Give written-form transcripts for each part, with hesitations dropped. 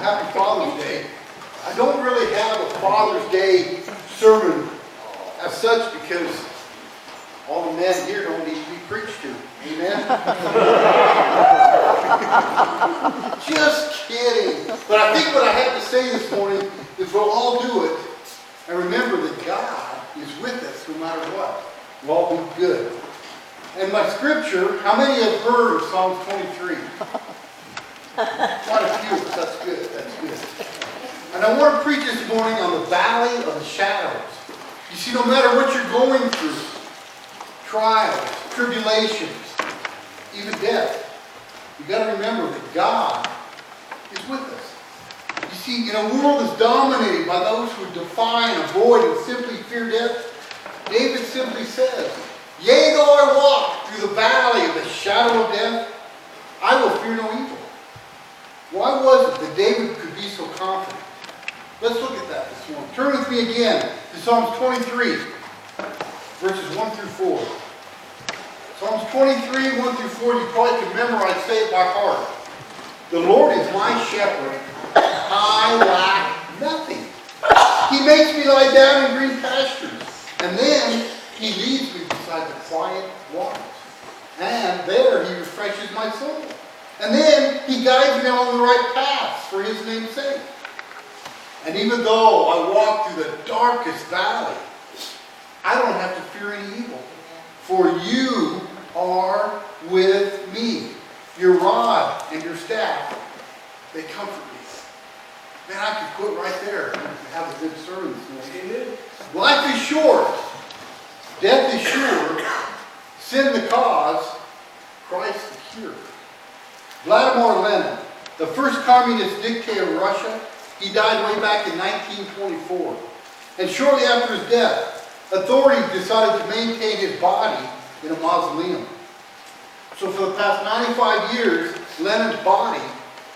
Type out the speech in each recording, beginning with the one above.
Happy Father's Day. I don't really have a Father's Day sermon as such because all the men here don't need to be preached to. Amen? Just kidding. But I think what I have to say this morning is we'll all do it and remember that God is with us no matter what. We'll all be good. And my scripture, how many have heard of Psalms 23? Quite a few. That's good. That's good. And I want to preach this morning on the valley of the shadows. You see, no matter what you're going through, trials, tribulations, even death, you've got to remember that God is with us. You see, in a world that's dominated by those who defy and avoid and simply fear death, David simply says, "Yea, though I walk through the valley of the shadow of death, I will fear no evil." Why was it that David could be so confident? Let's look at that this morning. Turn with me again to Psalms 23, verses 1 through 4. Psalms 23, 1 through 4, you probably can memorize, say it by heart. "The Lord is my shepherd, I lack nothing. He makes me lie down in green pastures, and then He leads me beside the quiet waters. And there He refreshes my soul. And then He guides me along the right paths for His name's sake. And even though I walk through the darkest valley, I don't have to fear any evil. For You are with me. Your rod and your staff, they comfort me." Man, I could quit right there and have a good sermon this morning. Life is short. Death is sure. Sin the cause. Christ the cure. Vladimir Lenin, the first communist dictator of Russia, he died way back in 1924. And shortly after his death, authorities decided to maintain his body in a mausoleum. So for the past 95 years, Lenin's body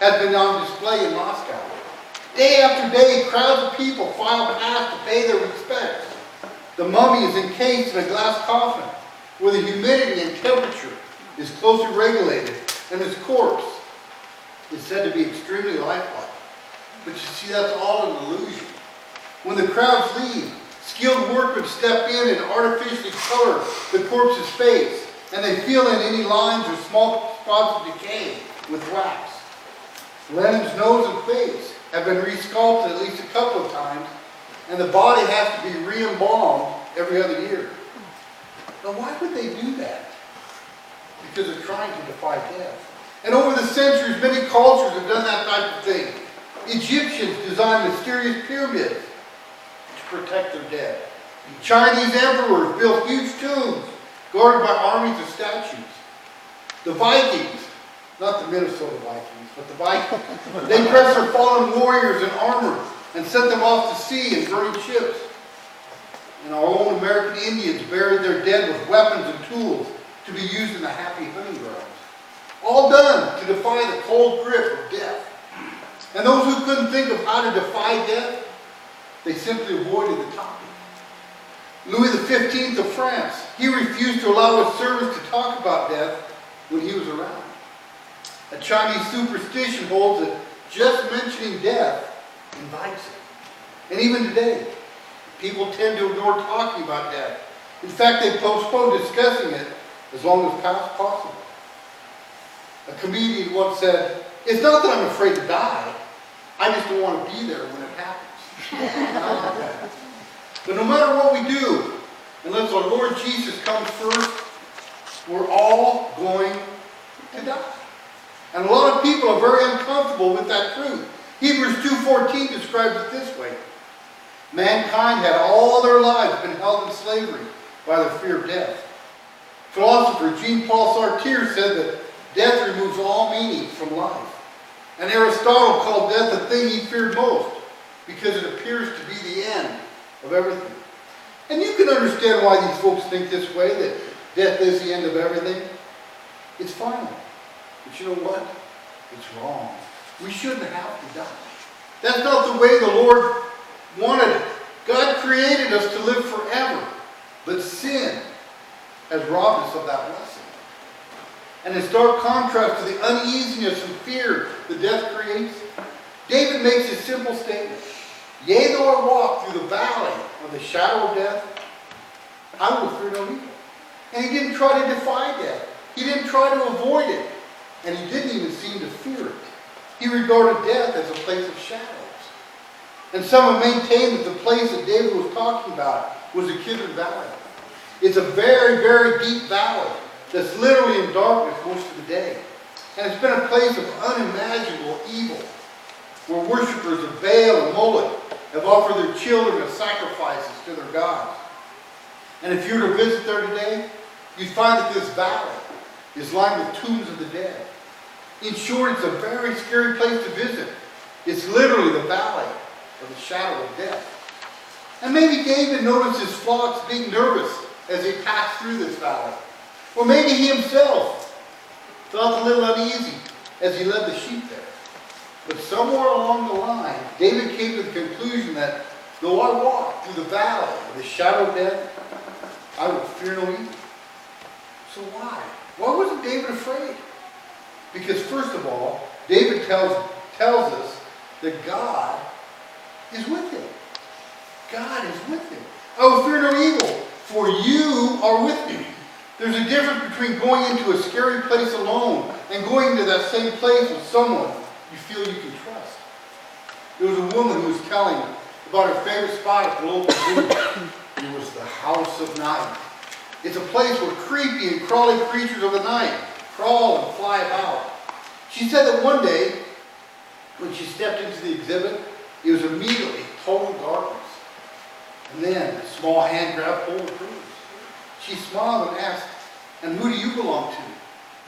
has been on display in Moscow. Day after day, crowds of people file past to pay their respects. The mummy is encased in a glass coffin where the humidity and temperature is closely regulated, and his corpse is said to be extremely lifelike. But you see, that's all an illusion. When the crowds leave, skilled workmen step in and artificially color the corpse's face, and they fill in any lines or small spots of decay with wax. Lenin's nose and face have been resculpted at least a couple of times, and the body has to be re-embalmed every other year. Now, why would they do that? Because they're trying to defy death. And over the centuries, many cultures have done that type of thing. Egyptians designed mysterious pyramids to protect their dead. Chinese emperors built huge tombs guarded by armies of statues. The Vikings, not the Minnesota Vikings, but the Vikings, they dressed their fallen warriors in armor and sent them off to sea in burning ships. And our own American Indians buried their dead with weapons and tools to be used in the happy hunting grounds. All done to defy the cold grip of death. And those who couldn't think of how to defy death, they simply avoided the topic. Louis XV of France, he refused to allow his servants to talk about death when he was around. A Chinese superstition holds that just mentioning death invites it. And even today, people tend to ignore talking about death. In fact, they postpone discussing it as long as possible. A comedian once said, "It's not that I'm afraid to die, I just don't want to be there when it happens." But no matter what we do, unless our Lord Jesus comes first, we're all going to die. And a lot of people are very uncomfortable with that truth. Hebrews 2:14 describes it this way. Mankind had all their lives been held in slavery by the fear of death. Philosopher Jean-Paul Sartre said that death removes all meaning from life. And Aristotle called death the thing he feared most because it appears to be the end of everything. And you can understand why these folks think this way, that death is the end of everything. It's final. But you know what? It's wrong. We shouldn't have to die. That's not the way the Lord wanted it. God created us to live forever. But sin has robbed us of that blessing. And in stark contrast to the uneasiness and fear that death creates, David makes a simple statement. Yea, though I walk through the valley of the shadow of death, I will fear no evil. And he didn't try to defy death. He didn't try to avoid it. And he didn't even seem to fear it. He regarded death as a place of shadows. And some have maintained that the place that David was talking about was the Kidron Valley. It's a very, very deep valley that's literally in darkness most of the day. And it's been a place of unimaginable evil, where worshippers of Baal and Moloch have offered their children as sacrifices to their gods. And if you were to visit there today, you'd find that this valley is lined with tombs of the dead. In short, it's a very scary place to visit. It's literally the valley of the shadow of death. And maybe David noticed his flocks being nervous as they passed through this valley. Or maybe he himself felt a little uneasy as he led the sheep there. But somewhere along the line, David came to the conclusion that though I walk through the valley of the shadow of death, I will fear no evil. So why? Why wasn't David afraid? Because first of all, David tells us that God is with him. God is with him. I will fear no evil, for you are with me. There's a difference between going into a scary place alone and going to that same place with someone you feel you can trust. There was a woman who was telling about her favorite spot at the local zoo. It was the House of Night. It's a place where creepy and crawling creatures of the night crawl and fly about. She said that one day, when she stepped into the exhibit, it was immediately total darkness. And then a small hand grabbed hold of hers. She smiled and asked, "And who do you belong to?"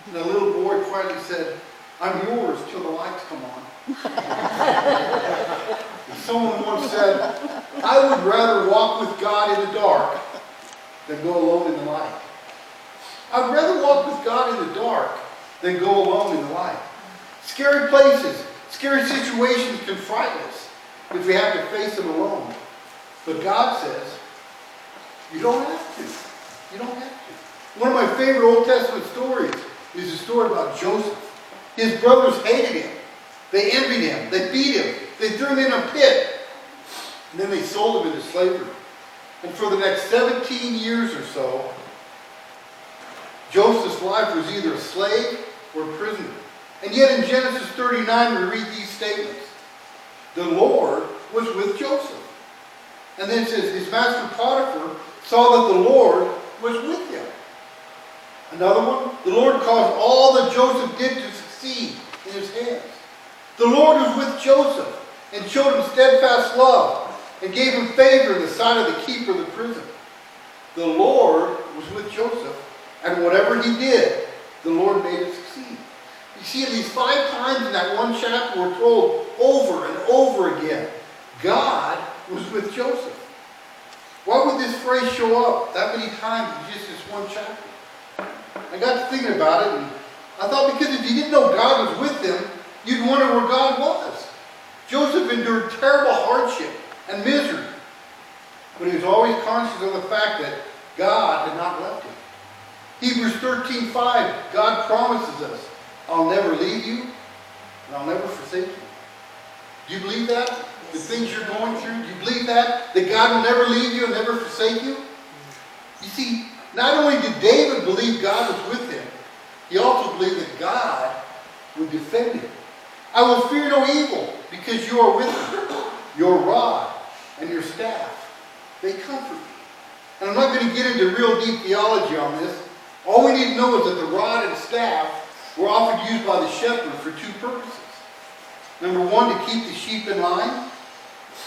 And the little boy quietly said, "I'm yours till the lights come on." And someone once said, "I would rather walk with God in the dark than go alone in the light." I'd rather walk with God in the dark than go alone in the light. Scary places, scary situations can frighten us if we have to face them alone. But God says, you don't have to. You don't have to. One of my favorite Old Testament stories is the story about Joseph. His brothers hated him. They envied him. They beat him. They threw him in a pit. And then they sold him into slavery. And for the next 17 years or so, Joseph's life was either a slave or a prisoner. And yet in Genesis 39 we read these statements. The Lord was with Joseph. And then it says, his master Potiphar saw that the Lord was with him. Another one, the Lord caused all that Joseph did to succeed in his hands. The Lord was with Joseph and showed him steadfast love and gave him favor in the sight of the keeper of the prison. The Lord was with Joseph, and whatever he did, the Lord made it succeed. You see, at least 5 times in that one chapter, we're told over and over again, God was with Joseph. Why would this phrase show up that many times in just this one chapter? I got to thinking about it, and I thought because if you didn't know God was with him, you'd wonder where God was. Joseph endured terrible hardship and misery, but he was always conscious of the fact that God had not left him. Hebrews 13:5, God promises us, I'll never leave you, and I'll never forsake you. Do you believe that? The things you're going through, do you believe that? That God will never leave you and never forsake you? You see, not only did David believe God was with him, he also believed that God would defend him. I will fear no evil because you are with me. Your rod and your staff, they comfort me. And I'm not going to get into real deep theology on this. All we need to know is that the rod and staff were often used by the shepherd for 2 purposes. Number 1, to keep the sheep in line.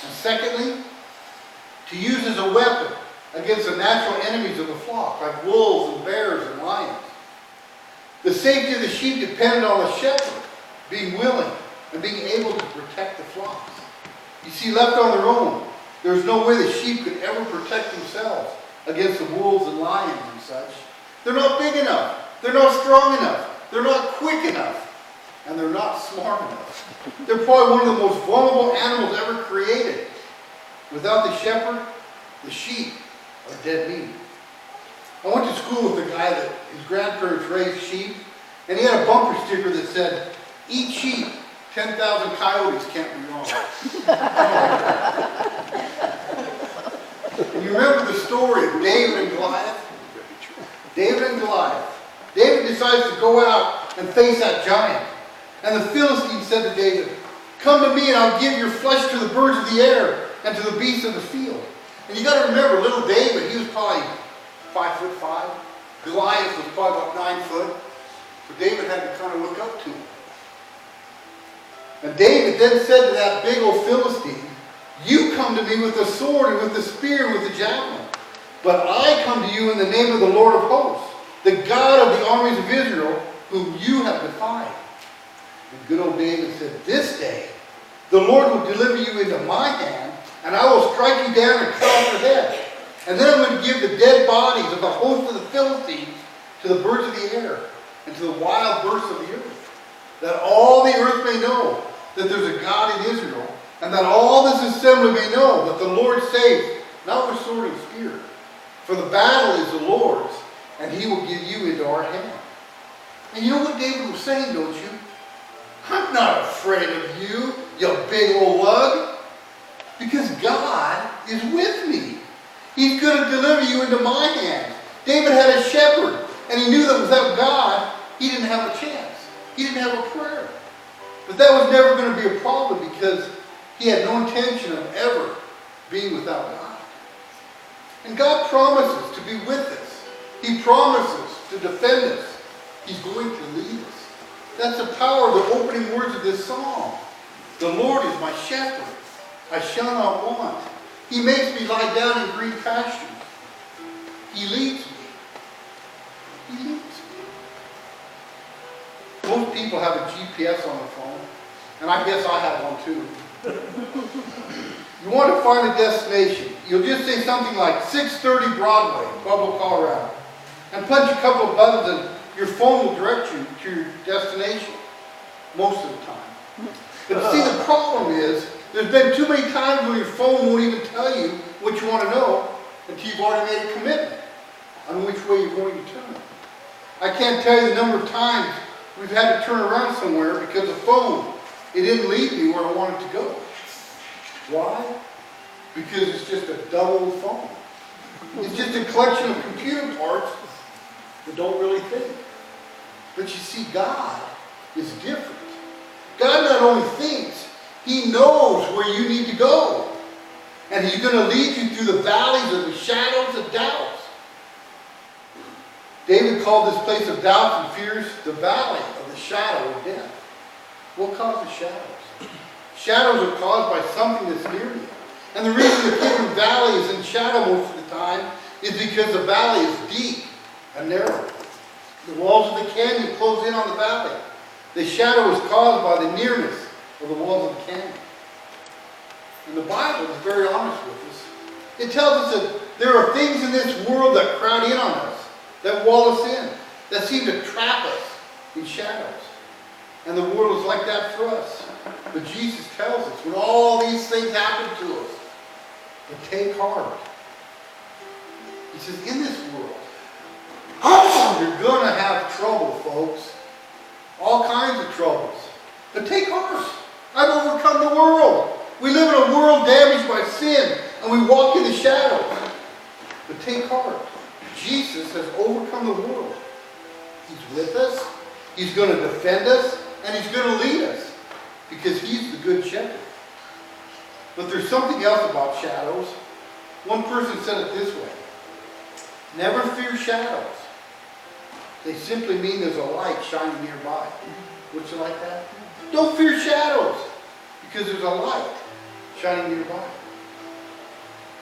And secondly, to use as a weapon against the natural enemies of the flock, like wolves and bears and lions. The safety of the sheep depended on the shepherd being willing and being able to protect the flocks. You see, left on their own, there's no way the sheep could ever protect themselves against the wolves and lions and such. They're not big enough. They're not strong enough. They're not quick enough. And they're not smart enough. They're probably one of the most vulnerable animals ever created. Without the shepherd, the sheep are dead meat. I went to school with a guy that his grandparents raised sheep, and he had a bumper sticker that said, "Eat sheep, 10,000 coyotes can't be wrong. And you remember the story of David and Goliath? David and Goliath. David decides to go out and face that giant. And the Philistine said to David, "Come to me and I'll give your flesh to the birds of the air and to the beasts of the field." And you got to remember, little David, he was probably 5'5". Goliath was probably about 9 foot. So David had to kind of look up to him. And David then said to that big old Philistine, "You come to me with the sword and with the spear and with the javelin. But I come to you in the name of the Lord of hosts, the God of the armies of Israel, whom you have defied." And good old David said, "This day the Lord will deliver you into my hand, and I will strike you down and cut off your head. And then I'm going to give the dead bodies of the host of the Philistines to the birds of the air and to the wild beasts of the earth, that all the earth may know that there's a God in Israel, and that all this assembly may know that the Lord saves, not with sword and spear. For the battle is the Lord's, and he will give you into our hand." And you know what David was saying, don't you? I'm not afraid of you, you big old lug. Because God is with me. He's going to deliver you into my hands. David had a shepherd, and he knew that without God, he didn't have a chance. He didn't have a prayer. But that was never going to be a problem because he had no intention of ever being without God. And God promises to be with us. He promises to defend us. He's going to lead us. That's the power of the opening words of this psalm. The Lord is my shepherd. I shall not want. He makes me lie down in green pastures. He leads me. He leads me. Most people have a GPS on their phone, and I guess I have one too. You want to find a destination. You'll just say something like 630 Broadway, Pueblo, Colorado, and punch a couple of buttons and your phone will direct you to your destination most of the time. But see, the problem is there's been too many times when your phone won't even tell you what you want to know until you've already made a commitment on which way you're going to turn. I can't tell you the number of times we've had to turn around somewhere because the phone, it didn't lead me where I wanted to go. Why? Because it's just a double phone. It's just a collection of computer parts that don't really think. But you see, God is different. God not only thinks, he knows where you need to go. And he's going to lead you through the valleys of the shadows of doubts. David called this place of doubts and fears the valley of the shadow of death. What causes shadows? Shadows are caused by something that's near you. And the reason the Kidron Valley is in shadow most of the time is because the valley is deep and narrow. The walls of the canyon close in on the valley. The shadow is caused by the nearness of the walls of the canyon. And the Bible is very honest with us. It tells us that there are things in this world that crowd in on us, that wall us in, that seem to trap us in shadows. And the world is like that for us. But Jesus tells us when all these things happen to us, to take heart. He says, in this world, you're going to have trouble, folks. All kinds of troubles. But take heart. I've overcome the world. We live in a world damaged by sin, and we walk in the shadows. But take heart. Jesus has overcome the world. He's with us. He's going to defend us, and he's going to lead us, because he's the good shepherd. But there's something else about shadows. One person said it this way: never fear shadows. They simply mean there's a light shining nearby. Would you like that? Don't fear shadows, because there's a light shining nearby.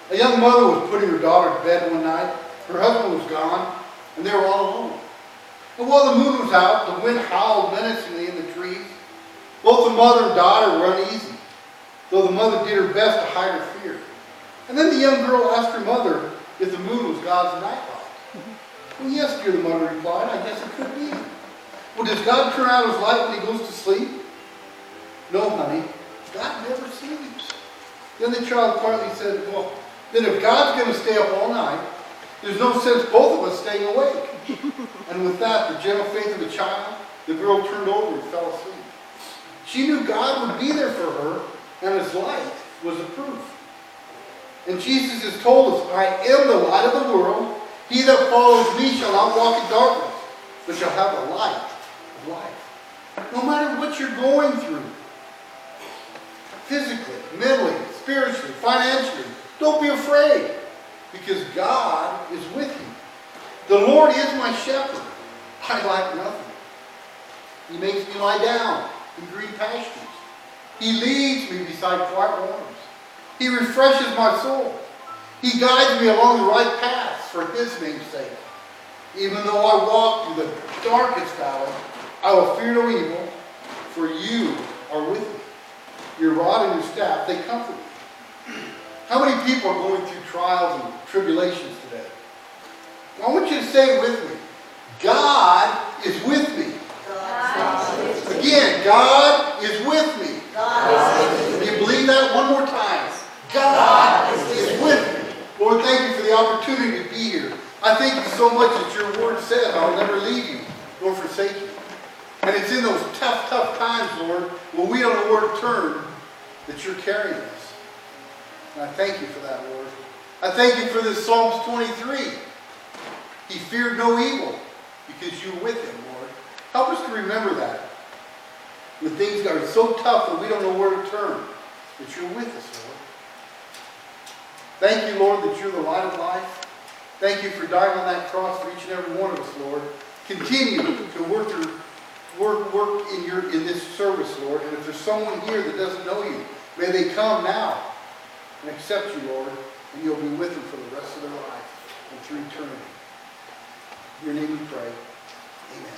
A young mother was putting her daughter to bed one night. Her husband was gone, and they were all alone. And while the moon was out, the wind howled menacingly in the trees. Both the mother and daughter were uneasy, though the mother did her best to hide her fear. And then the young girl asked her mother if the moon was God's nightlight. Well, yes, dear, the mother replied, I guess it could be. Well, does God turn out his light when he goes to sleep? No, honey, God never sleeps. Then the child quietly said, well, then if God's going to stay up all night, there's no sense both of us staying awake. And with that, the gentle faith of a child, the girl turned over and fell asleep. She knew God would be there for her, and his light was the proof. And Jesus has told us, I am the light of the world. He that follows me shall not walk in darkness, but shall have the light of life. No matter what you're going through, physically, mentally, spiritually, financially, don't be afraid, because God is with you. The Lord is my shepherd. I lack nothing. He makes me lie down in green pastures. He leads me beside quiet waters. He refreshes my soul. He guides me along the right paths for his name's sake. Even though I walk through the darkest valley, I will fear no evil, for you are with me. Your rod and your staff, they comfort me. How many people are going through trials and tribulations today? I want you to say it with me. God is with me. Again, God is with me. Can you believe that? One more time. God is with me. Lord, thank you for the opportunity to be here. I thank you so much that your word says I'll never leave you nor forsake you. And it's in those tough times, Lord, when we don't know where to turn, that you're carrying us. And I thank you for that, Lord. I thank you for this Psalms 23. He feared no evil because you were with him, Lord. Help us to remember that. When things are so tough that we don't know where to turn, that you're with us, Lord. Thank you, Lord, that you're the light of life. Thank you for dying on that cross for each and every one of us, Lord. Continue to work in this service, Lord. And if there's someone here that doesn't know you, may they come now and accept you, Lord, and you'll be with them for the rest of their life and through eternity. In your name we pray. Amen.